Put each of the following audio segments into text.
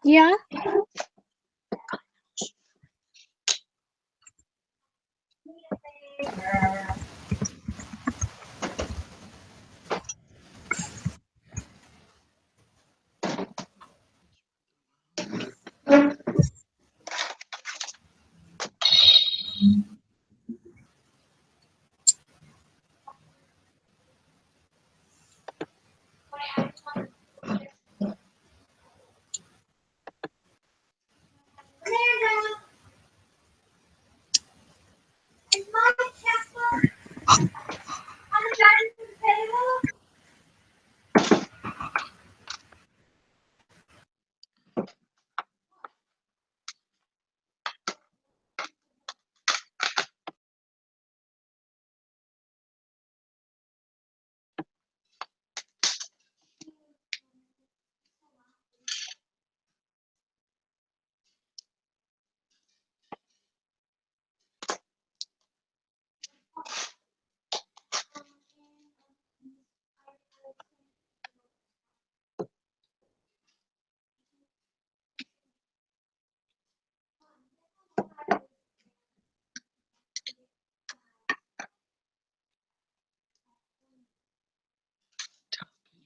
Yeah.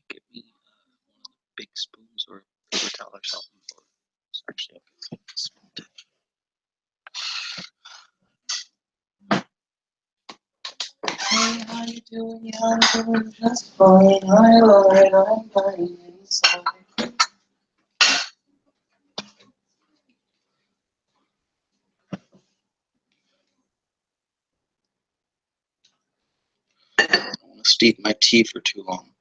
Give me one of the big spoons or a paper towel or something. It's actually okay. Hey, how you doing? Yeah, I'm doing just fine. Hi, Lord, I'm fine. Sorry. I don't want to steep my tea for too long.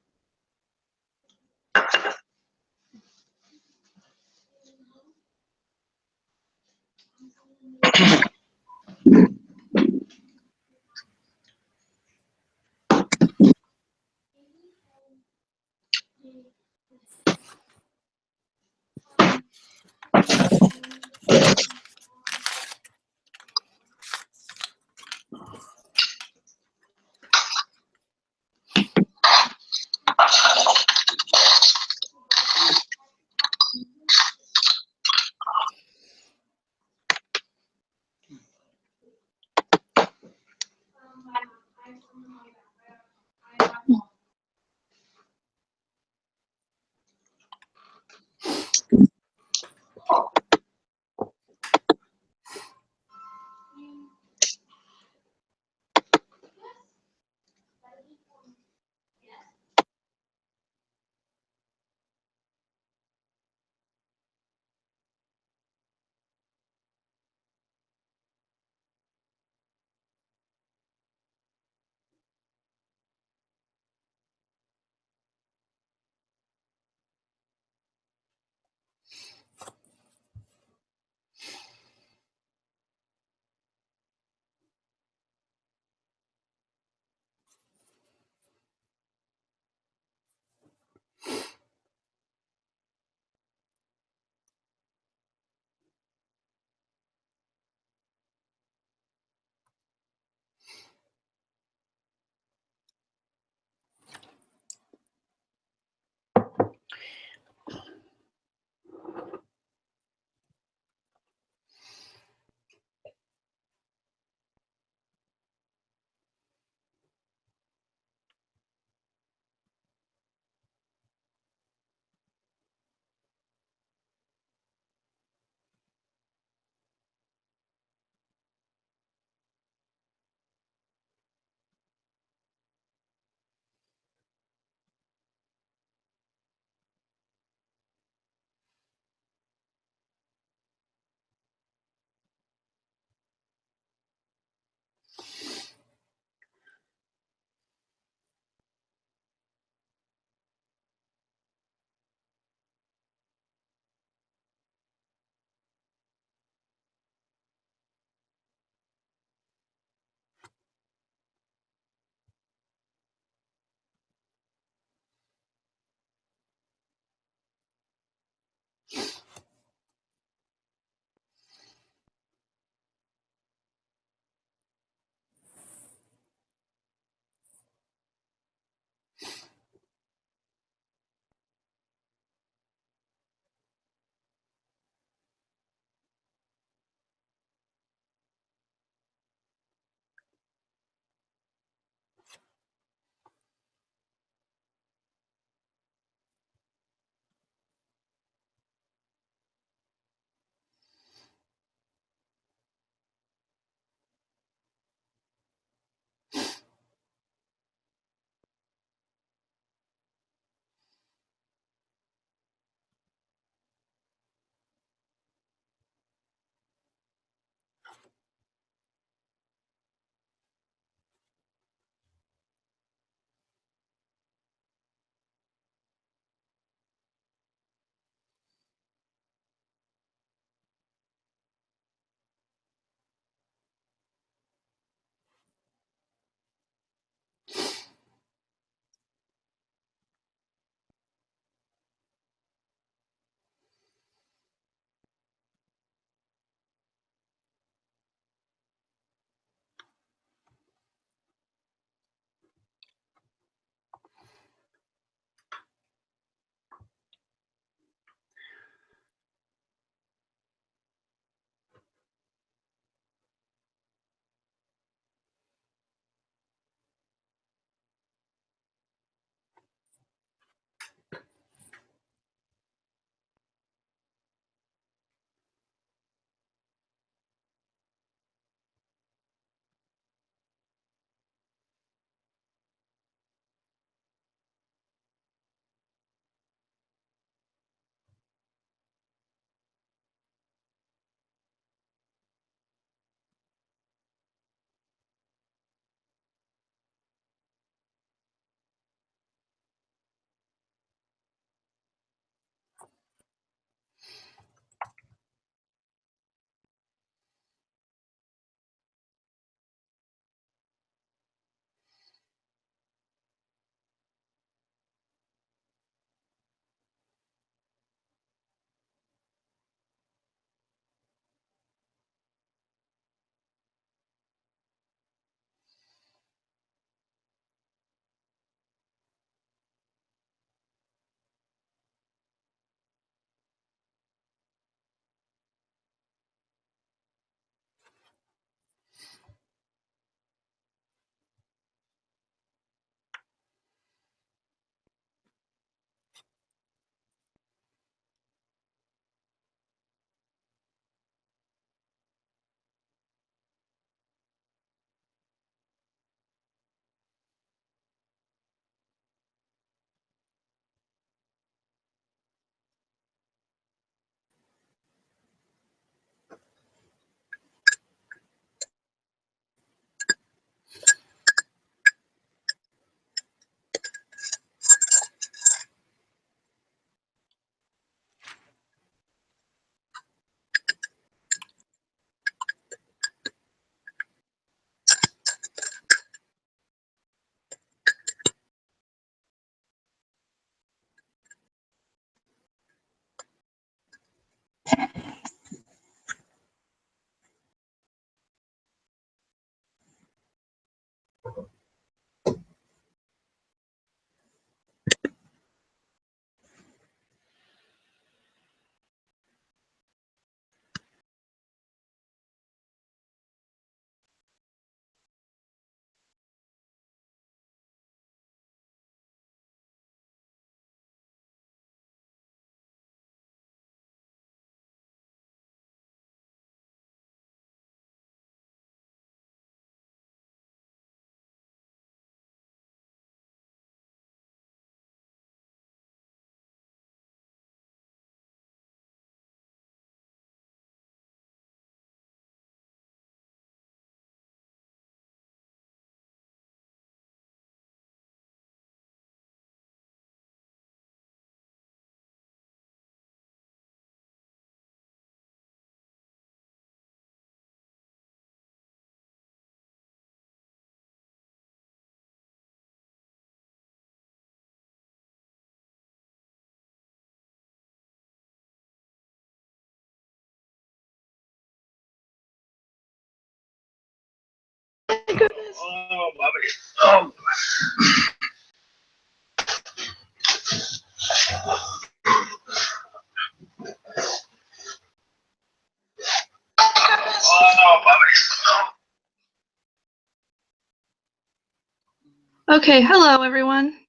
Okay, hello everyone.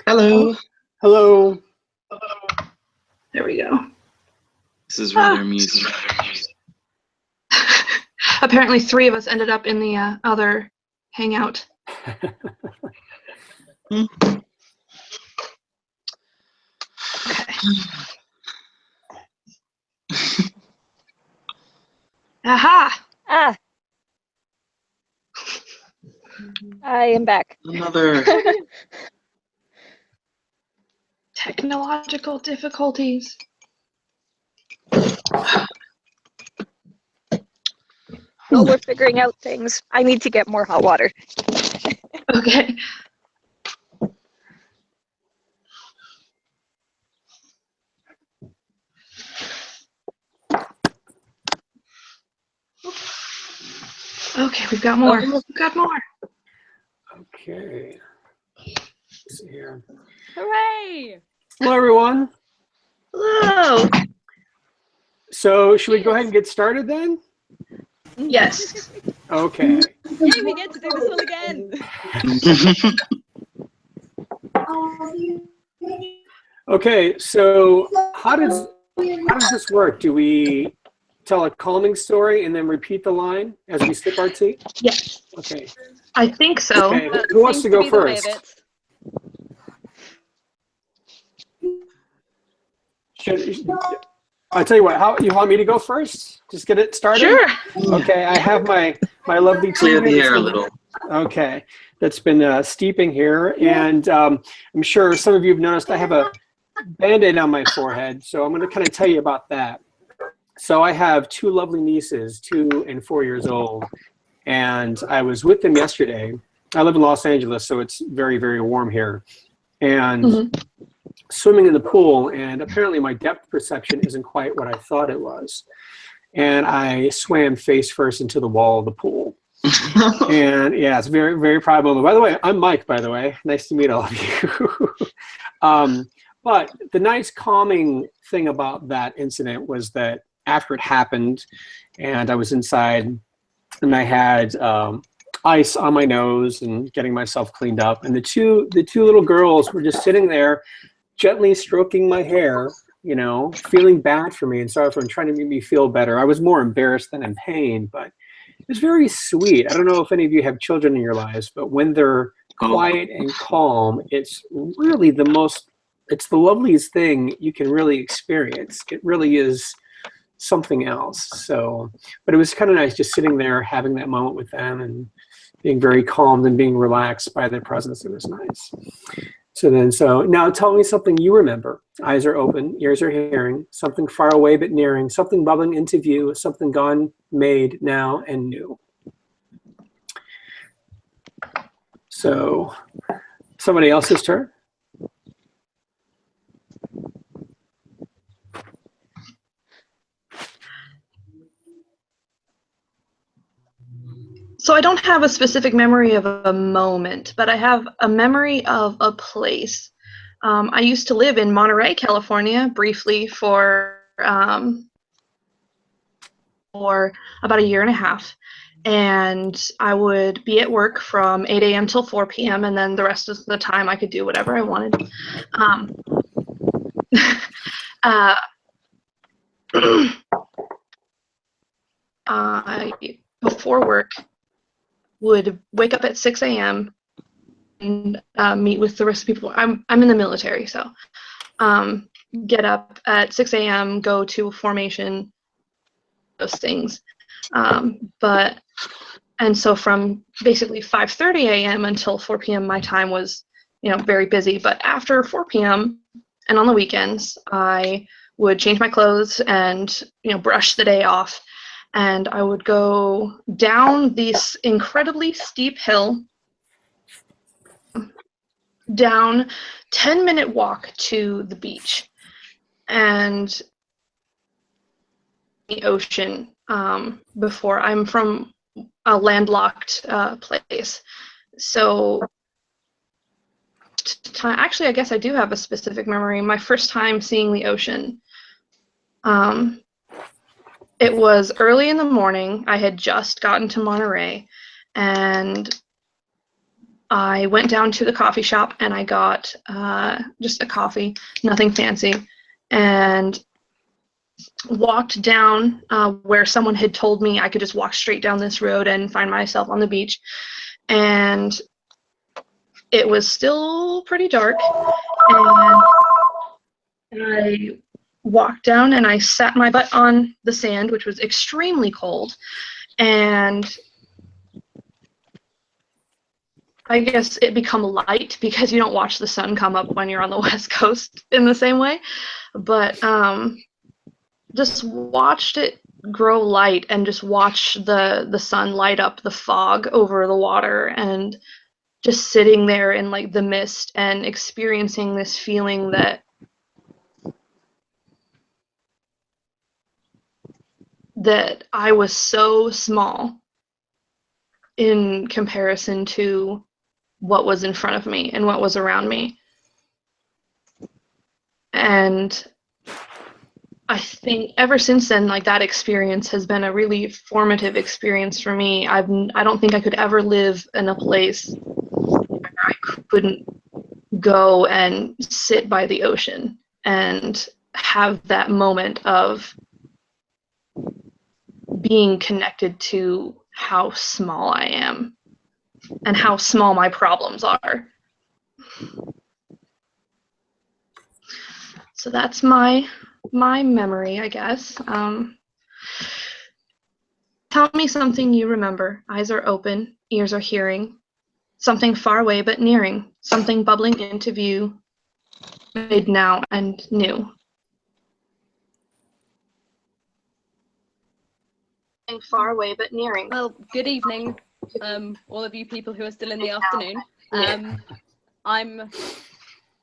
Hello. Hello. There we go. This is rather amusing. Apparently 3 of us ended up in the other hangout. Okay. Aha! Ah. I am back. Another. Technological difficulties. Oh, we're figuring out things. I need to get more hot water. Okay. Okay, we've got more. We've got more. Okay. Let's see here. Hooray! Hello, everyone. Hello. So, should we go ahead and get started then? Yes. Okay. Yay, we get to do this one again. Okay. So, how does this work? Do we tell a calming story and then repeat the line as we sip our tea? Yes. Okay. I think so. Okay. Who wants to Seems go be the way of first? it. I tell you what. How you want me to go first? Just get it started. Sure. Okay. I have my lovely tea. Clear the here. air a little. Okay, that's been steeping here, and I'm sure some of you have noticed I have a Band-Aid on my forehead, so I'm going to kind of tell you about that. So I have 2 lovely nieces, 2 and 4 years old, and I was with them yesterday. I live in Los Angeles, so it's very, very warm here, and swimming in the pool, and apparently my depth perception isn't quite what I thought it was, and I swam face first into the wall of the pool. And yeah, it's very, very proud moment. By the way, I'm Mike, by the way. Nice to meet all of you. But the nice calming thing about that incident was that after it happened and I was inside and I had ice on my nose and getting myself cleaned up, and the two little girls were just sitting there gently stroking my hair, you know, feeling bad for me and sorry for me, trying to make me feel better. I was more embarrassed than in pain, but it was very sweet. I don't know if any of you have children in your lives, but when they're quiet and calm, it's really it's the loveliest thing you can really experience. It really is something else. So, but it was kind of nice just sitting there, having that moment with them and being very calmed and being relaxed by their presence. It was nice. So now tell me something you remember. Eyes are open, ears are hearing, something far away but nearing, something bubbling into view, something gone, made, now, and new. So, somebody else's turn. So I don't have a specific memory of a moment, but I have a memory of a place. I used to live in Monterey, California, briefly for about a year and a half. And I would be at work from 8 a.m. till 4 p.m. and then the rest of the time I could do whatever I wanted. Before work, would wake up at 6 a.m. and meet with the rest of the people. I'm in the military, so get up at 6 a.m., go to formation, those things. And so from basically 5:30 a.m. until 4 p.m. my time was, very busy. But after 4 p.m. and on the weekends, I would change my clothes and brush the day off, and I would go down this incredibly steep hill, down 10-minute walk to the beach, and the ocean. Before I'm from a landlocked place. So actually, I guess I do have a specific memory. My first time seeing the ocean. It was early in the morning. I had just gotten to Monterey, and I went down to the coffee shop and I got just a coffee, nothing fancy, and walked down where someone had told me I could just walk straight down this road and find myself on the beach. And it was still pretty dark, and I walked down and I sat my butt on the sand, which was extremely cold, and I guess it become light because you don't watch the sun come up when you're on the West Coast in the same way. But just watched it grow light and just watch the sun light up the fog over the water, and just sitting there in like the mist and experiencing this feeling that I was so small in comparison to what was in front of me and what was around me. And I think ever since then, like, that experience has been a really formative experience for me. I don't think I could ever live in a place where I couldn't go and sit by the ocean and have that moment of being connected to how small I am and how small my problems are. So that's my memory, I guess. Tell me something you remember. Eyes are open, ears are hearing. Something far away but nearing. Something bubbling into view, made now and new. Something far away but nearing. Well, good evening, all of you people who are still in the afternoon. I'm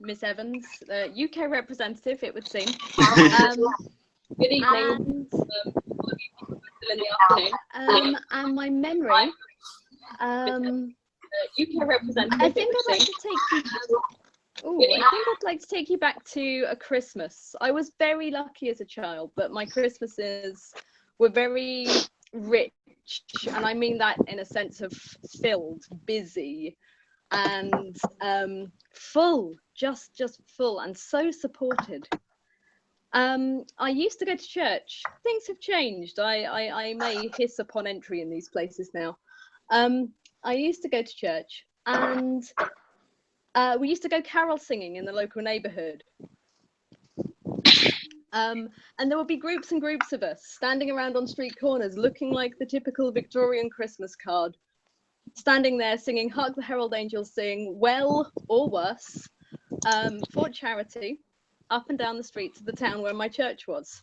Miss Evans, the UK representative, it would seem. Good evening, all of you people who are still in the afternoon. And my memory, UK representative. I think I'd like to take you. Oh, I think I'd like to take you back to a Christmas. I was very lucky as a child, but my Christmases were very rich, and I mean that in a sense of filled, busy, and full, just full, and so supported. I used to go to church. Things have changed. I may hiss upon entry in these places now. I used to go to church, and we used to go carol singing in the local neighborhood. And there would be groups and groups of us standing around on street corners looking like the typical Victorian Christmas card, standing there singing Hark the Herald Angels Sing, well or worse, for charity, up and down the streets of the town where my church was.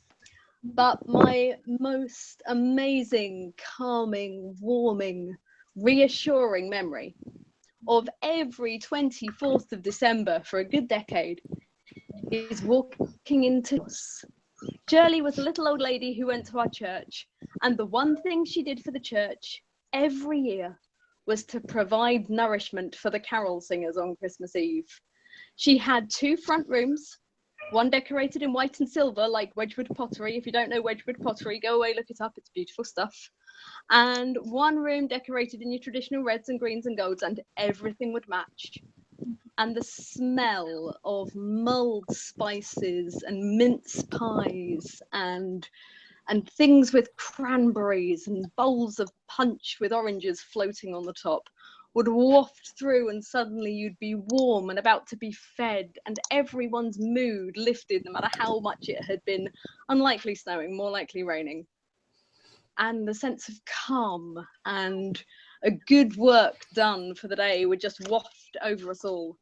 But my most amazing, calming, warming, reassuring memory of every 24th of December for a good decade is walking into us. Shirley was a little old lady who went to our church, and the one thing she did for the church every year was to provide nourishment for the carol singers on Christmas Eve. She had 2 front rooms, one decorated in white and silver like Wedgwood pottery. If you don't know Wedgwood pottery, go away, look it up, it's beautiful stuff. And one room decorated in your traditional reds and greens and golds, and everything would match. And the smell of mulled spices and mince pies and things with cranberries and bowls of punch with oranges floating on the top would waft through, and suddenly you'd be warm and about to be fed, and everyone's mood lifted no matter how much it had been unlikely snowing, more likely raining. And the sense of calm and a good work done for the day would just waft over us all.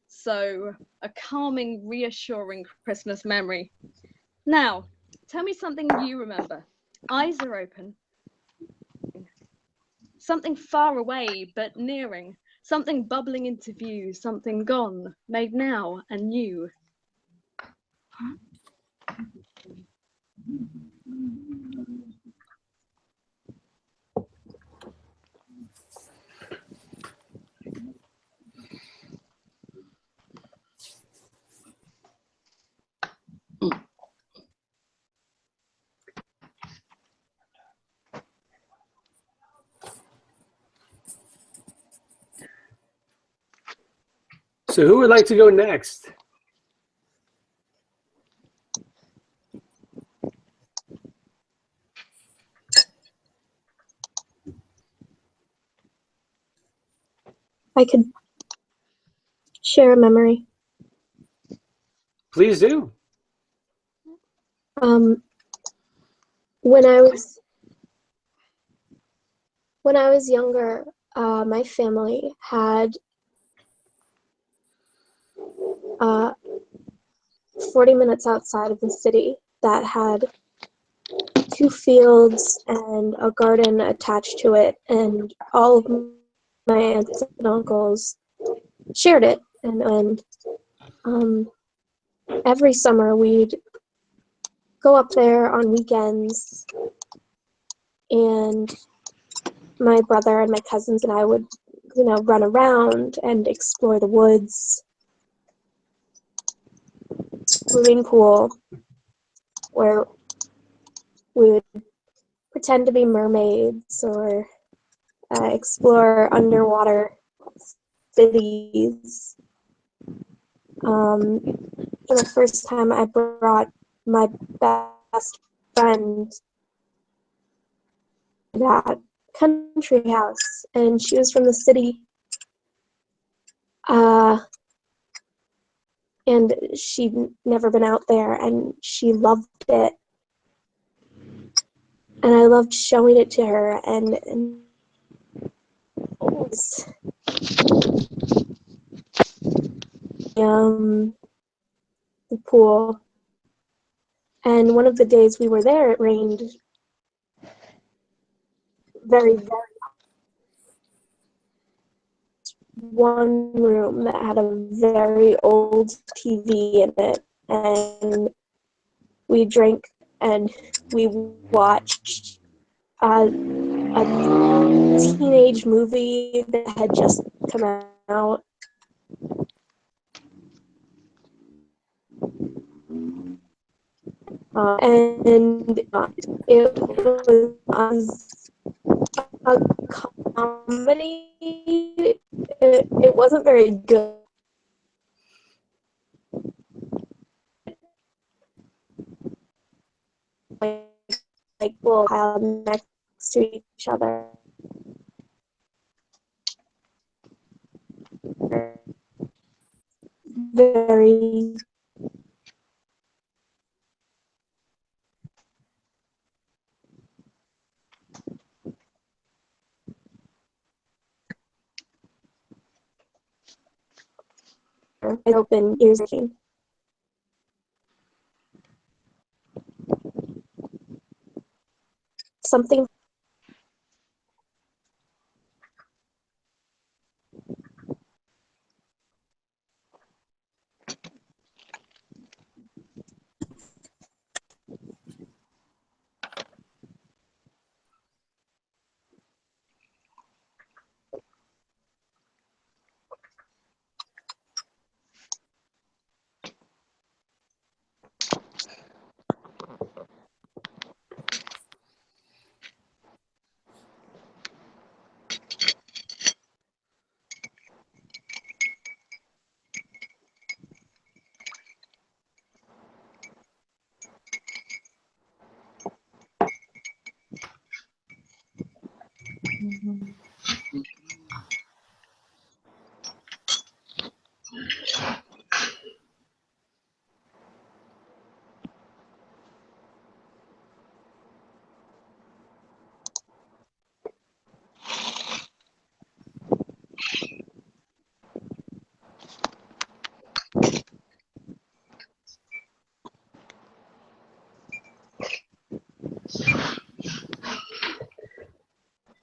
So a calming, reassuring Christmas memory. Now, tell me something you remember. Eyes are open. Something far away but nearing. Something bubbling into view. Something gone, made now and new. So who would like to go next? I could share a memory. Please do. When I was younger, my family had 40 minutes outside of the city that had 2 fields and a garden attached to it, and all of my aunts and uncles shared it. And every summer we'd go up there on weekends, and my brother and my cousins and I would, run around and explore the woods. Swimming pool where we would pretend to be mermaids or explore underwater cities. For the first time, I brought my best friend to that country house, and she was from the city. And she'd never been out there, and she loved it. And I loved showing it to her, and the pool. And one of the days we were there, it rained very, very hard. One room that had a very old TV in it, and we drank and we watched a teenage movie that had just come out. And it was a comedy. It wasn't very good. Like we'll pile next to each other. Very open ears. Something.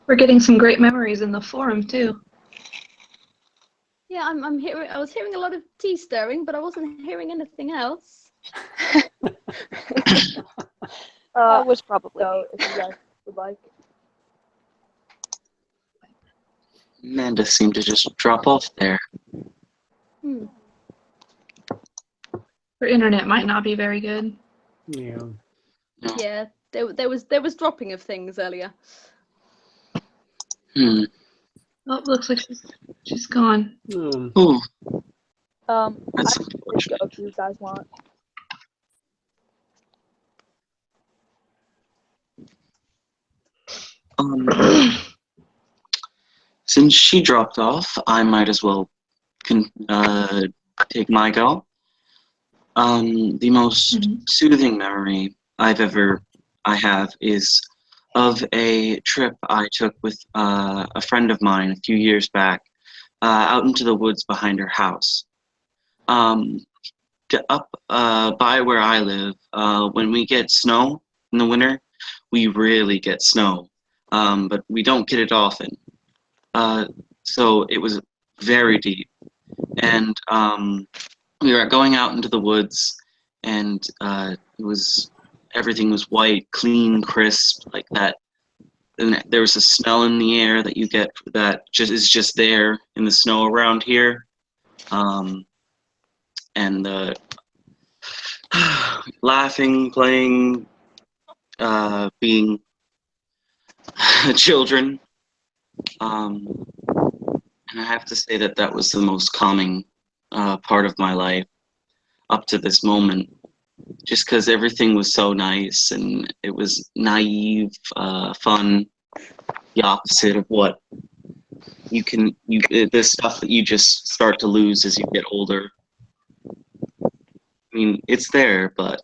We're getting some great memories in the forum too. Yeah, I'm hearing. I was hearing a lot of tea stirring, but I wasn't hearing anything else. That was probably So me. if you guys would like. Amanda seemed to just drop off there. Her internet might not be very good. Yeah. Yeah, there was dropping of things earlier. Hmm. Oh, looks like she's gone. Hmm. Oh, I That's can go unfortunate. if you guys want. Since she dropped off, I might as well take my go. The most soothing memory I have is of a trip I took with a friend of mine a few years back out into the woods behind her house. Up by where I live, when we get snow in the winter, we really get snow, but we don't get it often. So it was very deep, and we were going out into the woods, and everything was white, clean, crisp, like that. And there was a smell in the air that you get that is just there in the snow around here, and the laughing, playing, being children. And I have to say that was the most calming part of my life up to this moment, just because everything was so nice and it was naive, fun, the opposite of what the stuff that you just start to lose as you get older. I mean, it's there, but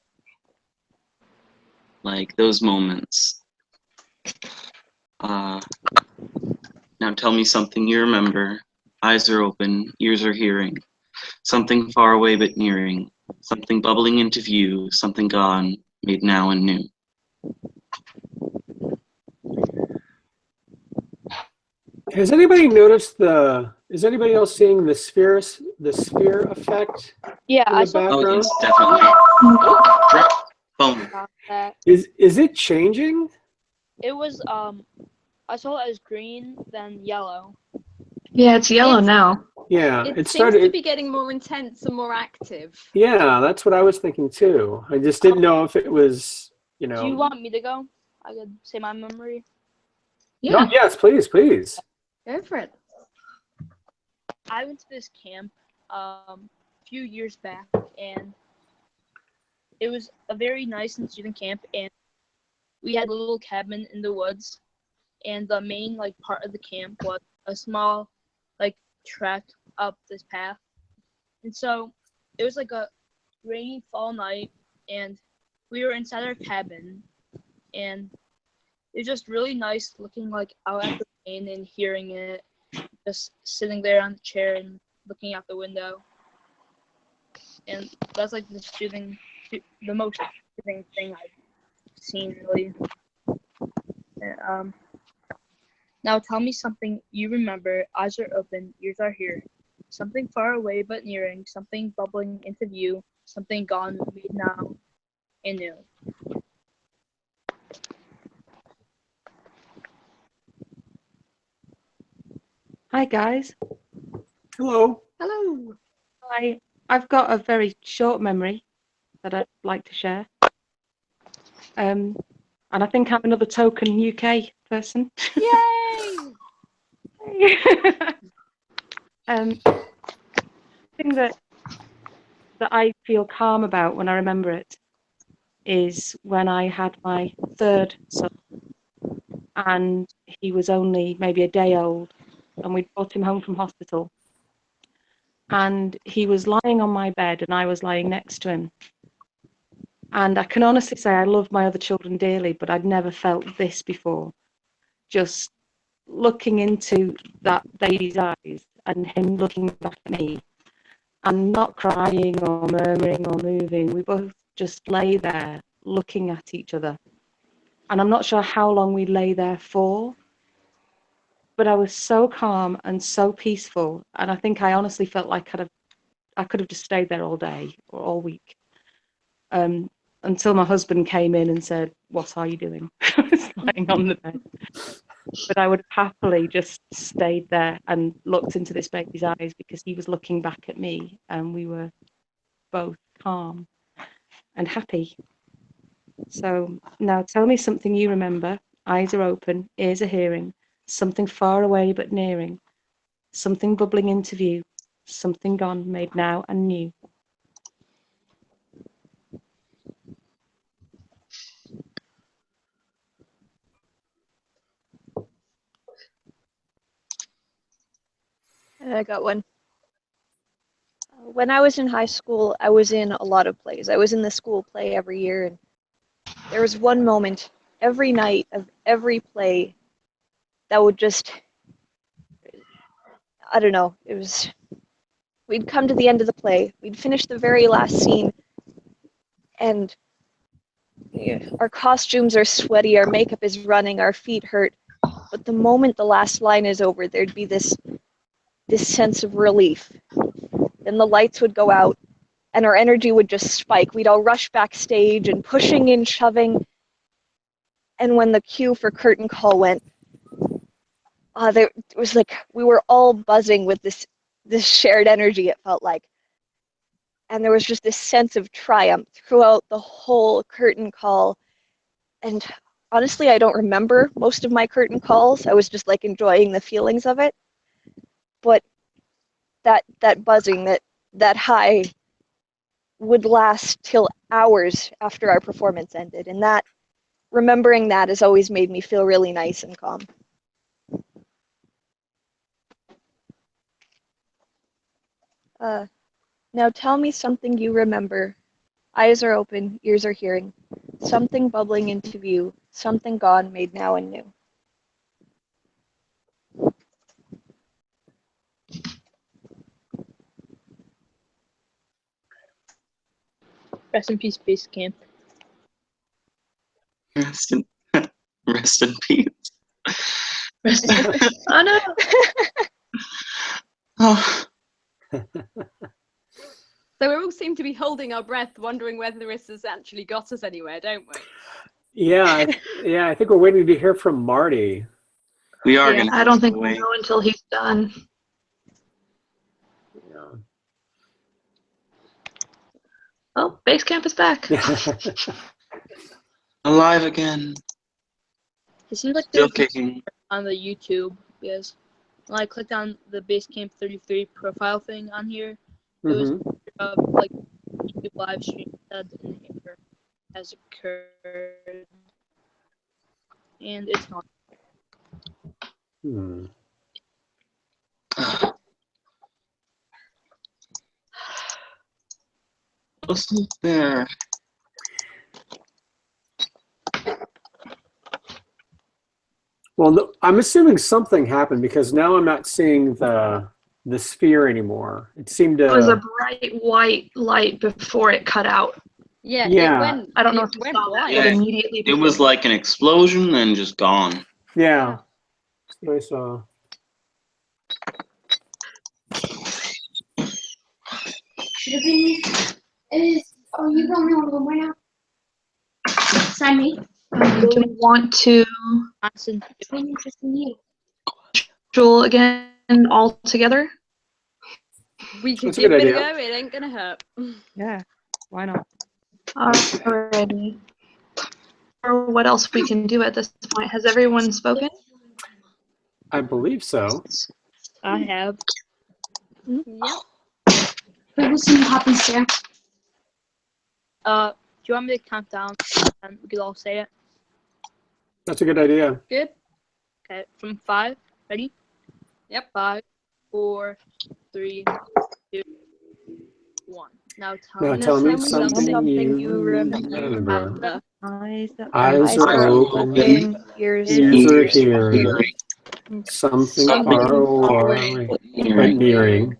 like those moments. Now tell me something you remember. Eyes are open, ears are hearing. Something far away but nearing. Something bubbling into view. Something gone, made now and new. Has anybody noticed is anybody else seeing the sphere effect Yeah, in I the saw Oh background? yes, definitely. Drop phone. that. Is it changing? It was I saw it as green, then yellow. Yeah, it's yellow It's- now. Yeah, It it seems started. to be getting more intense and more active. Yeah, that's what I was thinking too. I just didn't know if it was, Do you want me to go? I could say my memory. Yeah. No, yes, please, please. Go for it. I went to this camp a few years back, and it was a very nice and soothing camp, and we had a little cabin in the woods, and the main part of the camp was a small trek up this path. And so it was like a rainy fall night, and we were inside our cabin, and it was just really nice looking out at the rain and hearing it, just sitting there on the chair and looking out the window. And that's the most soothing thing I've seen, really. And, now tell me something you remember. Eyes are open, ears are hearing. Something far away but nearing. Something bubbling into view. Something gone, made now and new. Hi guys. Hello. Hello. I've got a very short memory that I'd like to share. And I think I'm another token UK person. Yay! Thing that I feel calm about when I remember it is when I had my third son, and he was only maybe a day old, and we brought him home from hospital, and he was lying on my bed and I was lying next to him. And I can honestly say I love my other children dearly, but I'd never felt this before. Just looking into that baby's eyes and him looking back at me and not crying or murmuring or moving. We both just lay there looking at each other. And I'm not sure how long we lay there for, but I was so calm and so peaceful. And I think I honestly felt like I could have just stayed there all day or all week. Until my husband came in and said, "What are you doing?" I was lying on the bed. But I would have happily just stayed there and looked into this baby's eyes because he was looking back at me and we were both calm and happy. So now tell me something you remember. Eyes are open, ears are hearing, something far away but nearing, something bubbling into view, something gone, made now and new. I got one. When I was in high school, I was in a lot of plays. I was in the school play every year, and there was one moment every night of every play that would just, I don't know, it was, we'd come to the end of the play, we'd finish the very last scene, and our costumes are sweaty, our makeup is running, our feet hurt, but the moment the last line is over, there'd be this sense of relief. Then the lights would go out, and our energy would just spike. We'd all rush backstage and pushing and shoving. And when the cue for curtain call went, it was like we were all buzzing with this shared energy, it felt like. And there was just this sense of triumph throughout the whole curtain call. And honestly, I don't remember most of my curtain calls. I was just like enjoying the feelings of it. But that buzzing, that high would last till hours after our performance ended. And that, remembering that has always made me feel really nice and calm. Now tell me something you remember. Eyes are open, ears are hearing. Something bubbling into view, something gone, made now and new. Rest in peace, base camp. Rest in, rest in peace. Oh no! Oh, So we all seem to be holding our breath, wondering whether this has actually got us anywhere, don't we? Yeah, I think we're waiting to hear from Marty. we are Yeah, gonna. I don't think we'll wait. know until he's done. Oh, base camp is back. Alive again. It seems like Still there's kicking. on the YouTube, because when I clicked on the Basecamp 33 profile thing on here, it was like YouTube live stream said an error has occurred, and it's not. Hmm. What's up there? Well, no, I'm assuming something happened because now I'm not seeing the sphere anymore. It seemed It was a to. bright white light before it cut out. Yeah, Yeah. it went. I don't know it if you went saw that, white. but Yeah. immediately It was before- like an explosion and just gone. Yeah. So I saw. The thing is, oh, you don't know them right now. Sign me. Do we want to Johnson, I'm interested in you. duel again all together? We could That's a give good it a idea. go. It ain't gonna hurt. Yeah, why not? Alrighty. Or what else we can do at this point? Has everyone spoken? I believe so. I have. Yep. Wait, we'll see what happens there. Do you want me to count down and we could all say it? That's a good idea. Good. Okay, from 5. Ready? Yep. 5, 4, 3, 2, 1. Now Now tell tell me something you remember. remember. Eyes Eyes are open, ears ears are hearing. hearing. Something Something far away, but nearing.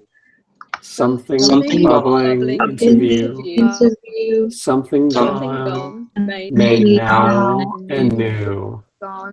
Something Something bubbling into view. Something Something gone, gone. made now now and new. Gone.